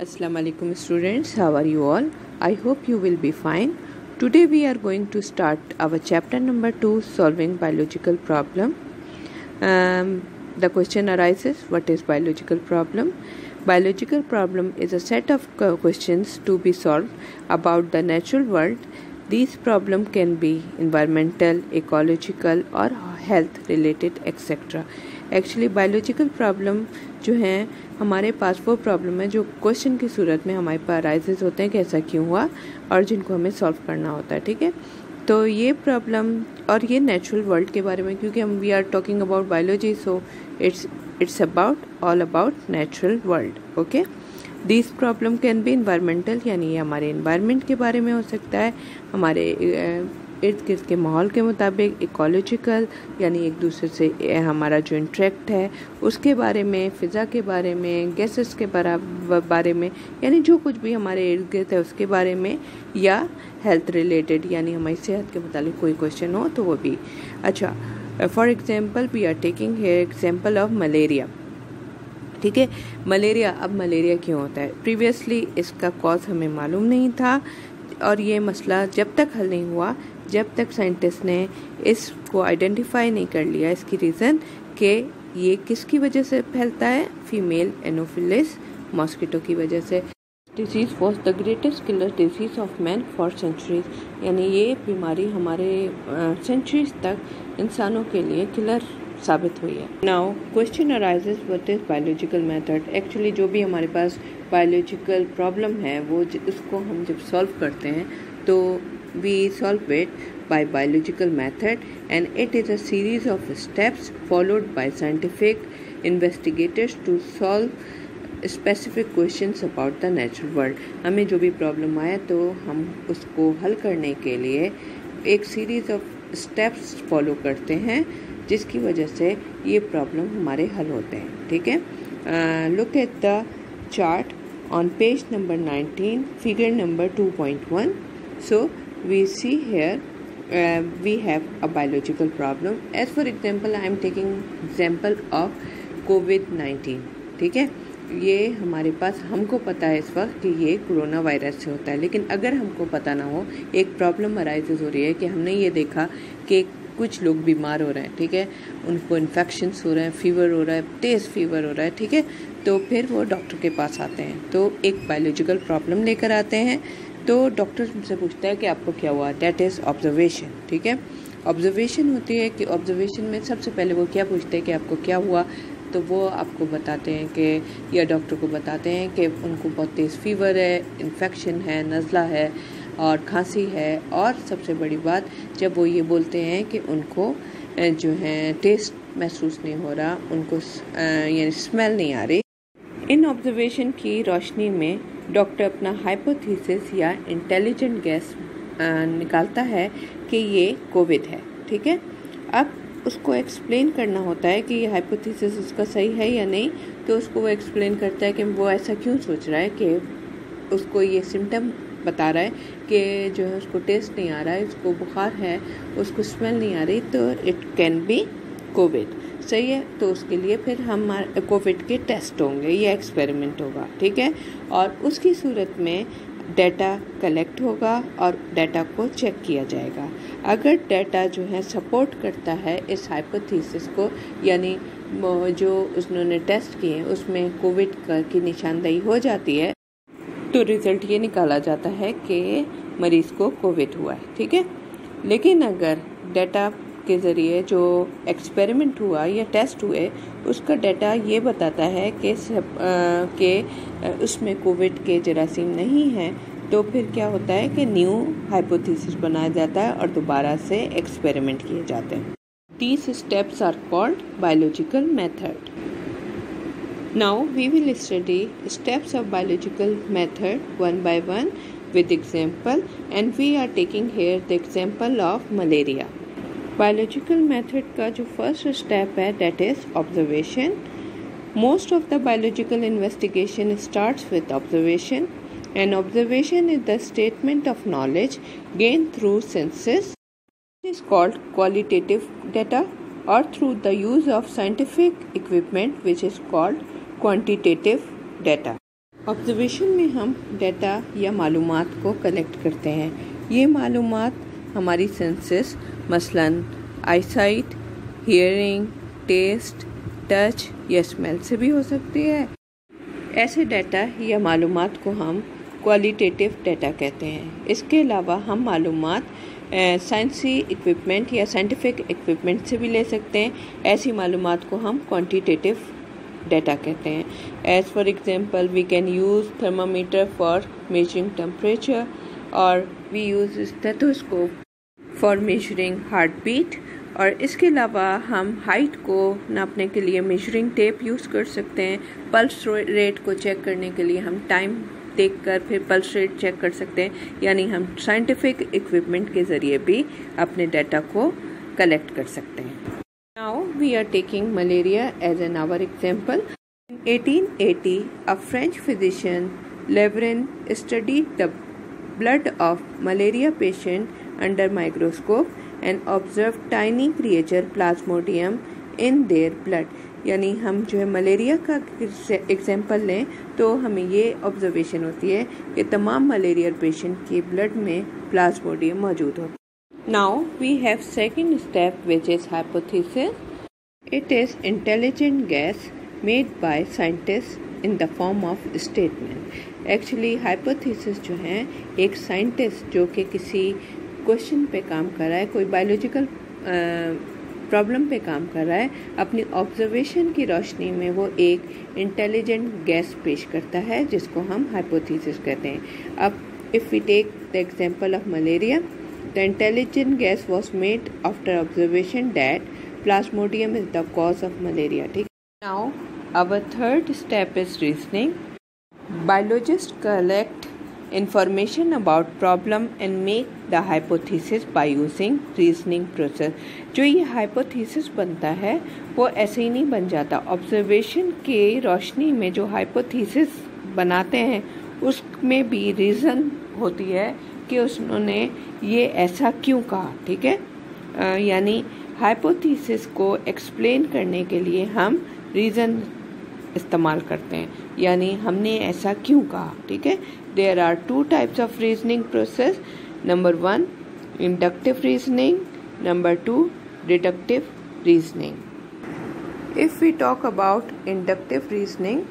Assalamu alaikum students, how are you all? I hope you will be fine. Today we are going to start our chapter number 2, solving biological problem. The question arises, what is biological problem? Biological problem is a set of questions to be solved about the natural world. These problems can be environmental, ecological or health related etc. Actually biological problem जो हैं हमारे पास वो problem है जो question की सूरत में हमारे पास arises होते हैं कि ऐसा क्यों हुआ और जिनको हमें सॉल्व करना होता है। ठीक है, तो ये प्रॉब्लम और ये नेचुरल वर्ल्ड के बारे में, क्योंकि हम we are talking about biology, so it's about all about natural world. Okay, this problem can be environmental, यानी ये हमारे इन्वायरमेंट के बारे में हो सकता है, हमारे इर्द गिर्द के माहौल के मुताबिक, इकोलॉजिकल यानी एक दूसरे से हमारा जो इंटरेक्ट है उसके बारे में, फ़िज़ा के बारे में, गैसेस के बारे में, यानी जो कुछ भी हमारे इर्द गिर्द है उसके बारे में, या हेल्थ रिलेटेड यानी हमारी सेहत के मुताबिक कोई क्वेश्चन हो तो वो भी। अच्छा, for example we are taking here example of malaria. ठीक है, मलेरिया, अब मलेरिया क्यों होता है? प्रीवियसली इसका कॉज हमें मालूम नहीं था और ये मसला जब तक हल नहीं हुआ जब तक साइंटिस्ट ने इसको आइडेंटिफाई नहीं कर लिया, इसकी रीज़न कि ये किसकी वजह से फैलता है, फीमेल एनोफिलिस मॉस्किटो की वजह से। Disease was the greatest killer disease of man for centuries, यानी ये बीमारी हमारे सेंचुरीज तक इंसानों के लिए किलर साबित हुई है। Now question arises, what is biological method? Actually जो भी हमारे पास बायोलॉजिकल प्रॉब्लम है वो उसको हम जब सॉल्व करते हैं तो we solve it by biological method, and it is a series of steps followed by scientific investigators to solve specific questions about the natural world. हमें जो भी प्रॉब्लम आया तो हम उसको हल करने के लिए एक सीरीज ऑफ स्टेप्स फॉलो करते हैं जिसकी वजह से ये प्रॉब्लम हमारे हल होते हैं। ठीक है, look at the chart on page number 19, figure number 2.1. So we see here we have a biological problem. As for example, I am taking example of COVID-19. ठीक है, ये हमारे पास हमको पता है इस वक्त कि ये कोरोना वायरस से होता है, लेकिन अगर हमको पता ना हो, एक प्रॉब्लम अराइजेज हो रही है कि हमने ये देखा कि कुछ लोग बीमार हो रहे हैं, ठीक है, उनको इन्फेक्शंस हो रहे हैं, फीवर हो रहा है, तेज़ फीवर हो रहा है, ठीक है, तो फिर वो डॉक्टर के पास आते हैं, तो एक बायोलॉजिकल प्रॉब्लम लेकर आते हैं, तो डॉक्टर उनसे पूछता है कि आपको क्या हुआ, दैट इज़ ऑब्जर्वेशन। ठीक है, ऑब्जर्वेशन होती है कि ऑब्जर्वेशन में सबसे पहले वो क्या पूछते हैं कि आपको क्या हुआ, तो वो आपको बताते हैं कि या डॉक्टर को बताते हैं कि उनको बहुत तेज़ फीवर है, इन्फेक्शन है, नज़ला है और खांसी है, और सबसे बड़ी बात जब वो ये बोलते हैं कि उनको जो है टेस्ट महसूस नहीं हो रहा, उनको यानी स्मेल नहीं आ रही। इन ऑब्जर्वेशन की रोशनी में डॉक्टर अपना हाइपोथेसिस या इंटेलिजेंट गैस निकालता है कि ये कोविड है। ठीक है, अब उसको एक्सप्लेन करना होता है कि ये हाइपोथेसिस उसका सही है या नहीं, तो उसको वो एक्सप्लेन करता है कि वो ऐसा क्यों सोच रहा है, कि उसको ये सिम्टम बता रहा है कि जो है उसको टेस्ट नहीं आ रहा है, उसको बुखार है, उसको स्मेल नहीं आ रही, तो इट कैन बी कोविड। सही है, तो उसके लिए फिर हम कोविड के टेस्ट होंगे या एक्सपेरिमेंट होगा। ठीक है, और उसकी सूरत में डाटा कलेक्ट होगा और डाटा को चेक किया जाएगा। अगर डाटा जो है सपोर्ट करता है इस हाइपोथेसिस को, यानी जो उन्होंने टेस्ट किए उसमें कोविड की निशानदेही हो जाती है, तो रिज़ल्ट ये निकाला जाता है कि मरीज़ को कोविड हुआ है। ठीक है, लेकिन अगर डाटा के ज़रिए जो एक्सपेरिमेंट हुआ या टेस्ट हुए उसका डाटा ये बताता है कि उसमें कोविड के जरासीम नहीं है, तो फिर क्या होता है कि न्यू हाइपोथेसिस बनाया जाता है और दोबारा से एक्सपेरिमेंट किए जाते हैं। These steps are called biological method. Now we will study steps of biological method one by one with example, and we are taking here the example of malaria. Biological method का जो first step है that is observation. Most of the biological investigation starts with observation, and observation is the statement of knowledge gain through senses, is called qualitative data, और through the use of scientific equipment which is called quantitative data. Observation में हम data या मालूमात को collect करते हैं। ये मालूमात हमारी सेंसेस मसलन आईसाइट, हियरिंग, टेस्ट, टच या स्मेल से भी हो सकती है। ऐसे डेटा या मालूमात को हम क्वालिटेटिव डेटा कहते हैं। इसके अलावा हम मालूमात साइंसी इक्विपमेंट या साइंटिफिक इक्विपमेंट से भी ले सकते हैं। ऐसी मालूमात को हम क्वांटिटेटिव डेटा कहते हैं। As for example we can use thermometer for measuring temperature और we use stethoscope for measuring heart beat. और इसके अलावा हम हाइट को नापने के लिए मेजरिंग टेप यूज़ कर सकते हैं। पल्स रेट को चेक करने के लिए हम टाइम देखकर फिर पल्स रेट चेक कर सकते हैं। यानी हम साइंटिफिक इक्विपमेंट के ज़रिए भी अपने डाटा को कलेक्ट कर सकते हैं। Now we are taking malaria as an our example. In 1880, a French physician, Lebrun, studied the blood of malaria patient under microscope and observed tiny creature Plasmodium in their blood. यानी हम जो है malaria का example लें तो हमें ये observation होती है कि तमाम मलेरिया पेशेंट के ब्लड में प्लाज्मोडियम मौजूद होता है। Now we have second step, which is hypothesis. It is intelligent guess made by scientists in the form of statement. Actually hypothesis जो है एक साइंटिस्ट जो कि किसी क्वेश्चन पे काम कर रहा है, कोई बायोलॉजिकल प्रॉब्लम पे काम कर रहा है, अपनी ऑब्जर्वेशन की रोशनी में वो एक इंटेलिजेंट गैस पेश करता है जिसको हम हाइपोथेसिस कहते हैं। अब if we take the example of malaria, the intelligent guess was made after observation that Plasmodium is the cause of malaria. Now our third step is reasoning. Biologists collect information about problem and make the hypothesis by using reasoning process. जो ये hypothesis बनता है वो ऐसे ही नहीं बन जाता। Observation के रोशनी में जो hypothesis बनाते हैं उसमें भी reason होती है कि उन्होंने ये ऐसा क्यों कहा। ठीक है, यानी हाइपोथेसिस को एक्सप्लेन करने के लिए हम रीज़न इस्तेमाल करते हैं, यानी हमने ऐसा क्यों कहा। ठीक है, there are two types of reasoning process. Number 1 inductive reasoning, number 2 deductive reasoning. If we talk about inductive reasoning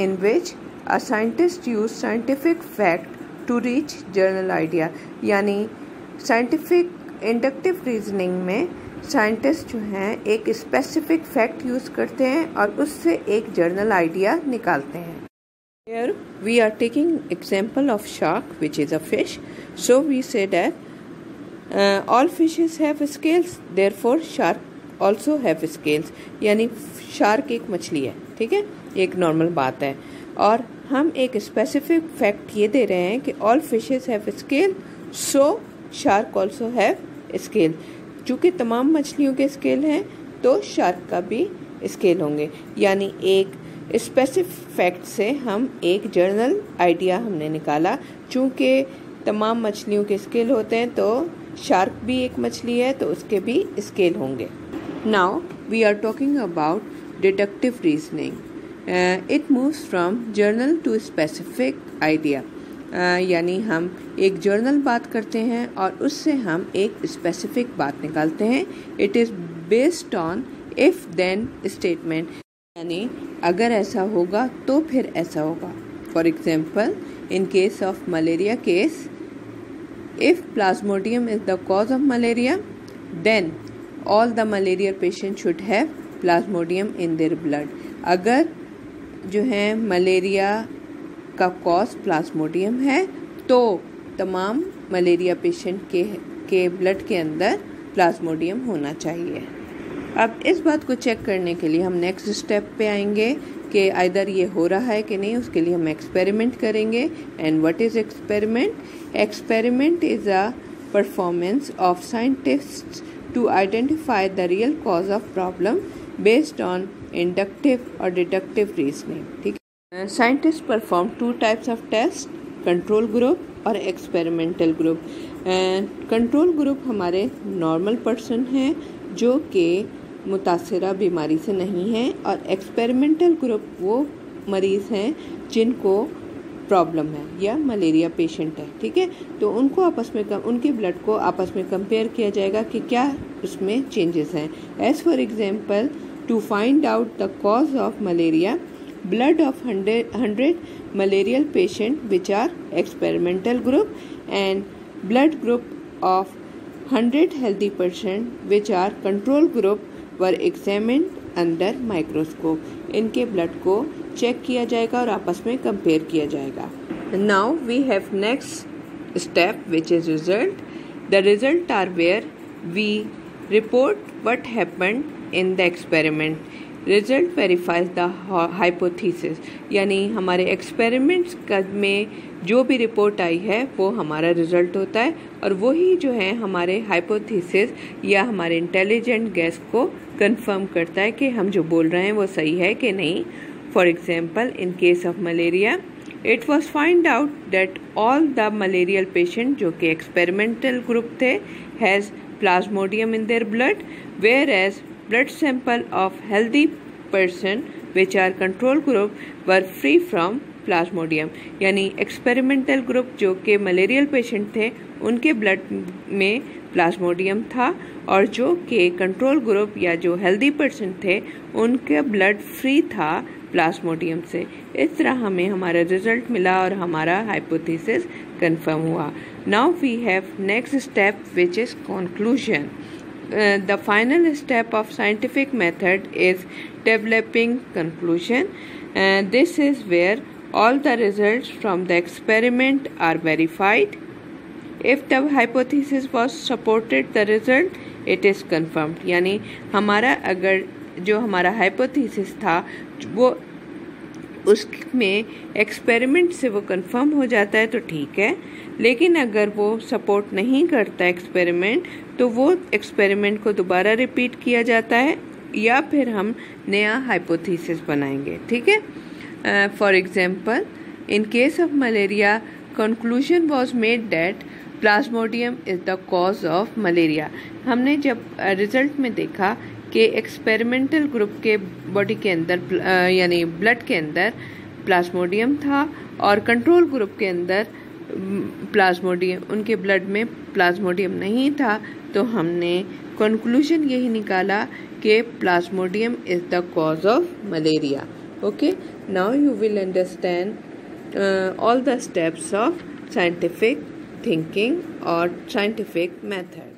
in which a scientist use scientific fact to reach general idea। यानी साइंटिफिक इंडक्टिव रीजनिंग में scientist जो हैं एक specific fact use करते हैं और उससे एक जर्नल आइडिया निकालते हैं। Here we are taking example of shark, which is a fish. So we say that all fishes have scales, therefore shark also have scales। यानी शार्क एक मछली है, ठीक है, एक नॉर्मल बात है। और हम एक स्पेसिफिक फैक्ट ये दे रहे हैं कि all fishes have scale, so shark also have scale. चूँकि तमाम मछलियों के स्केल हैं तो शार्क का भी स्केल होंगे। यानी एक स्पेसिफिक फैक्ट से हम एक जर्नल आइडिया हमने निकाला। चूँकि तमाम मछलियों के स्केल होते हैं तो शार्क भी एक मछली है तो उसके भी स्केल होंगे। Now we are talking about deductive reasoning. It moves from general to specific idea. यानी हम एक जर्नल बात करते हैं और उससे हम एक स्पेसिफिक बात निकालते हैं। It is based on if then statement, यानी अगर ऐसा होगा तो फिर ऐसा होगा। For example in case of malaria case, if plasmodium is the cause of malaria then all the malaria patient should have plasmodium in their blood. अगर जो है मलेरिया का कॉज प्लाज्मोडियम है तो तमाम मलेरिया पेशेंट के ब्लड के अंदर प्लाज्मोडियम होना चाहिए। अब इस बात को चेक करने के लिए हम नेक्स्ट स्टेप पे आएंगे कि आइदर ये हो रहा है कि नहीं। उसके लिए हम एक्सपेरिमेंट करेंगे। And what is experiment? Experiment is a performance of scientists to identify the real cause of problem based on inductive or deductive reasoning। ठीक है, scientists perform two types of tests, control group और experimental group। Control group हमारे normal person हैं जो कि मुतासिरा बीमारी से नहीं हैं, और एक्सपेरिमेंटल ग्रुप वो मरीज़ हैं जिनको प्रॉब्लम है या मलेरिया पेशेंट है, ठीक है। तो उनको आपस में उनके ब्लड को आपस में कंपेयर किया जाएगा कि क्या उसमें चेंजेस हैं। As for example, to find out the cause of malaria, blood of 100 malarial patient which are experimental group and blood group of 100 healthy patient which are control group were examined under microscope। इनके blood को check किया जाएगा और आपस में compare किया जाएगा। Now we have next step which is result। The result are where we report what happened in the experiment। Result verifies the hypothesis, यानी हमारे एक्सपेरिमेंट्स में जो भी रिपोर्ट आई है वो हमारा रिजल्ट होता है और वही जो है हमारे हाइपोथेसिस या हमारे इंटेलिजेंट गैस को कंफर्म करता है कि हम जो बोल रहे हैं वो सही है कि नहीं। For example, in case of malaria, it was find out that all the malarial patient जो कि एक्सपेरिमेंटल ग्रुप थे has plasmodium in their blood, where as blood sample of healthy person which are control group were free from plasmodium। यानी experimental group जो कि malarial patient थे उनके blood में Plasmodium था और जो कि कंट्रोल ग्रुप या जो हेल्दी पर्सन थे उनके ब्लड फ्री था प्लाज्मोडियम से। इस तरह हमें हमारा रिजल्ट मिला और हमारा हाइपोथेसिस कंफर्म हुआ। Now we have next step which is conclusion. The final step of scientific method is developing conclusion, and this is where all the results from the experiment are verified। If the hypothesis was supported the result, it is confirmed। यानी हमारा अगर जो हमारा hypothesis था वो उसमें experiment से वो कंफर्म हो जाता है तो ठीक है, लेकिन अगर वो सपोर्ट नहीं करता एक्सपेरिमेंट तो वो एक्सपेरिमेंट को दोबारा रिपीट किया जाता है या फिर हम नया हाइपोथेसिस बनाएंगे, ठीक है। For example, in case of malaria conclusion was made that Plasmodium is the cause of malaria. हमने जब रिजल्ट में देखा कि एक्सपेरिमेंटल ग्रुप के बॉडी के अंदर यानी ब्लड के अंदर प्लाज्मोडियम था और कंट्रोल ग्रुप के अंदर प्लाज्मोडियम उनके ब्लड में प्लाज्मोडियम नहीं था, तो हमने कंक्लूजन यही निकाला कि Plasmodium is the cause of malaria. Okay, now you will understand all the steps of scientific thinking और साइंटिफिक मेथड।